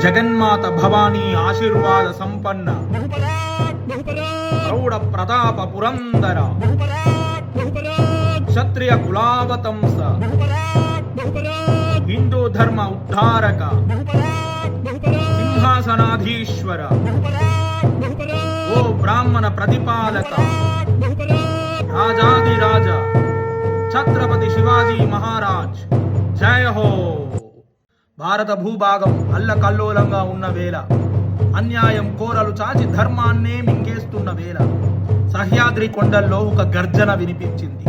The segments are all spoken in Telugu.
జగన్మాత భవానీ ఆశీర్వాద సంపన్న ప్రౌఢ ప్రతాప పురందర క్షత్రియ కులావతంస హిందూ ధర్మ ఉద్ధారక సింహాసనాధీశ్వర ఓ బ్రాహ్మణ ప్రతిపాలక రాజాదిరాజ ఛత్రపతి శివాజీ మహారాజ్ జయ హో. భారత భూభాగం అల్లకల్లోలంగా ఉన్న వేళ, అన్యాయం కోరలు చాచి ధర్మాన్నే మింగేస్తున్న వేళ సహ్యాద్రి కొండల్లో ఒక గర్జన వినిపించింది.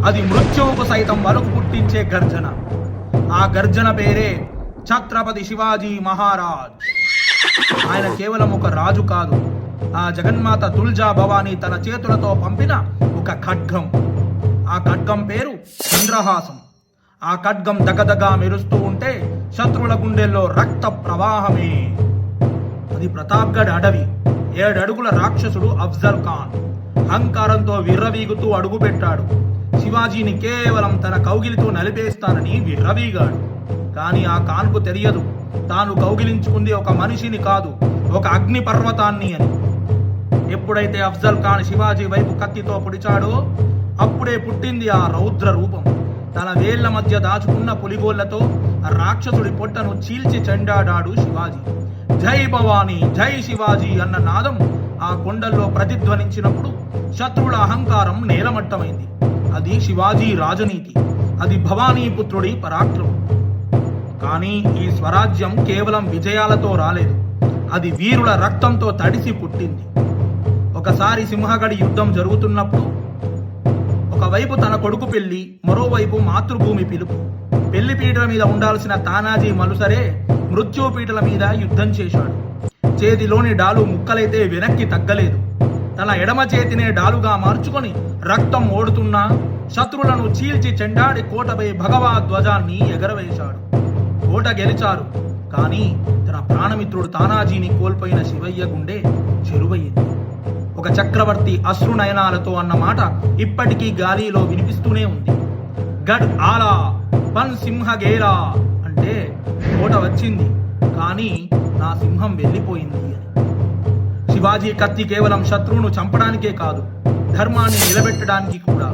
అది మృత్యువుకు సైతం వణుకు పుట్టించే గర్జన. ఆ గర్జన పేరే ఛత్రపతి శివాజీ మహారాజ్. ఆయన కేవలం ఒక రాజు కాదు, ఆ జగన్మాత తుల్జా భవానీ తన చేతులతో పంపిన ఒక ఖడ్గం. ఆ ఖడ్గం పేరు చంద్రహాసం. ఆ ఖడ్గం దగదగా మెరుస్తూ ఉంటే శత్రువుల గుండెల్లో రక్త ప్రవాహమే. అది ప్రతాప్గఢ్ అడవి. 7 అడుగుల రాక్షసుడు అఫ్జల్ ఖాన్ అహంకారంతో విర్రవీగుతూ అడుగుపెట్టాడు. శివాజీని కేవలం తన కౌగిలితో నలిపేస్తానని విర్రవీగాడు. కానీ ఆ ఖాన్కు తెలియదు, తాను కౌగిలించుకుంది ఒక మనిషిని కాదు, ఒక అగ్ని పర్వతాన్ని అని. ఎప్పుడైతే అఫ్జల్ ఖాన్ శివాజీ వైపు కత్తితో పొడిచాడో అప్పుడే పుట్టింది ఆ రౌద్ర రూపం. తన వేళ్ల మధ్య దాచుకున్న పులిగోళ్లతో రాక్షసుడి పొట్టను చీల్చి చెండాడాడు శివాజీ. జై భవానీ, జై శివాజీ అన్న నాదం ఆ కొండల్లో ప్రతిధ్వనించినప్పుడు శత్రువుల అహంకారం నేలమట్టమైంది. అది శివాజీ రాజనీతి, అది భవానీపుత్రుడి పరాక్రమం. కానీ ఈ స్వరాజ్యం కేవలం విజయాలతో రాలేదు, అది వీరుల రక్తంతో తడిసి పుట్టింది. ఒకసారి సింహగడి యుద్ధం జరుగుతున్నప్పుడు ఒకవైపు తన కొడుకు పెళ్లి, మరోవైపు మాతృభూమి పిలుపు. పెళ్లి పీటల మీద ఉండాల్సిన తానాజీ మలుసరే మృత్యు పీటల మీద యుద్ధం చేశాడు. చేతిలోని డాలు ముక్కలైతే వెనక్కి తగ్గలేదు. తన ఎడమ చేతినే డాలుగా మార్చుకొని రక్తం ఓడుతున్నా శత్రువులను చీల్చి చెండాడి కోటపై భగవా ధ్వజాన్ని ఎగరవేశాడు. కోట గెలిచారు, కానీ తన ప్రాణమిత్రుడు తానాజీని కోల్పోయిన శివయ్య గుండె చెరువయ్యింది. ఒక చక్రవర్తి అశ్రునయనాలతో అన్న మాట ఇప్పటికీ గాలిలో వినిపిస్తూనే ఉంది. గడ్ ఆలా పన్ సింహ గేలా అంటే కోట వచ్చింది, కానీ నా సింహం వెళ్ళిపోయింది అని. శివాజీ కత్తి కేవలం శత్రువును చంపడానికే కాదు, ధర్మాన్ని నిలబెట్టడానికి కూడా.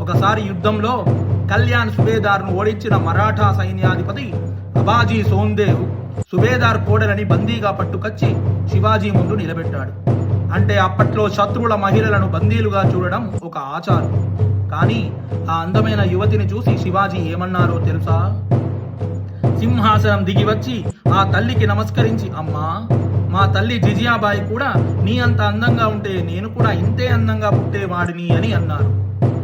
ఒకసారి యుద్ధంలో కళ్యాణ్ సుబేదార్ను ఓడించిన మరాఠా సైన్యాధిపతి అబాజీ సోందేవ్ సుబేదార్ కోడలని బందీగా పట్టుకొచ్చి శివాజీ ముందు నిలబెట్టాడు. అంటే అప్పట్లో శత్రువుల మహిళలను బందీలుగా చూడడం ఒక ఆచారం. కానీ ఆ అందమైన యువతిని చూసి శివాజీ ఏమన్నారో తెలుసా? సింహాసనం దిగి వచ్చి ఆ తల్లికి నమస్కరించి, అమ్మా, మా తల్లి జిజియాబాయి కూడా నీ అంత అందంగా ఉంటే నేను కూడా ఇంతే అందంగా పుట్టేవాడిని అని అన్నారు.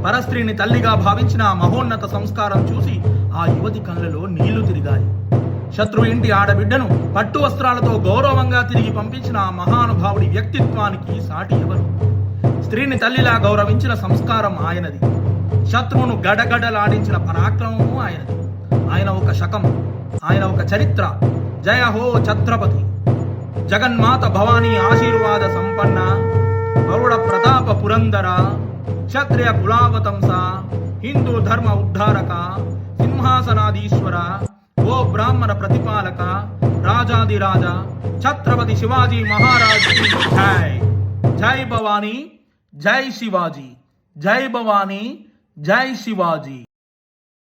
పరస్త్రీని తల్లిగా భావించిన ఆ మహోన్నత సంస్కారం చూసి ఆ యువతి కళ్ళలో నీళ్లు తిరిగాయి. శత్రు ఇంటి ఆడబిడ్డను పట్టు వస్త్రాలతో గౌరవంగా తిరిగి పంపించిన ఆ మహానుభావుడి వ్యక్తిత్వానికి సాటి ఎవరు? స్త్రీని తల్లిలా గౌరవించిన సంస్కారం ఆయనది. శత్రువును గడగడలాడించిన పరాక్రమము ఆయనది. ఆయన ఒక శకం, ఆయన ఒక చరిత్ర. జయ హో ఛత్రపతి. జగన్మాత భవానీ ఆశీర్వాద సంపన్న ప్రౌఢ ప్రతాప పురందర క్షత్రియ కులావతంస హిందూ ధర్మ ఉద్ధారక సింహాసనాధీశ్వర ఓ బ్రాహ్మణ ప్రతిపాలక రాజాదిరాజ ఛత్రపతి శివాజీ మహారాజ్ జై. జై భవానీ, జై శివాజీ. జై భవానీ, జై శివాజీ.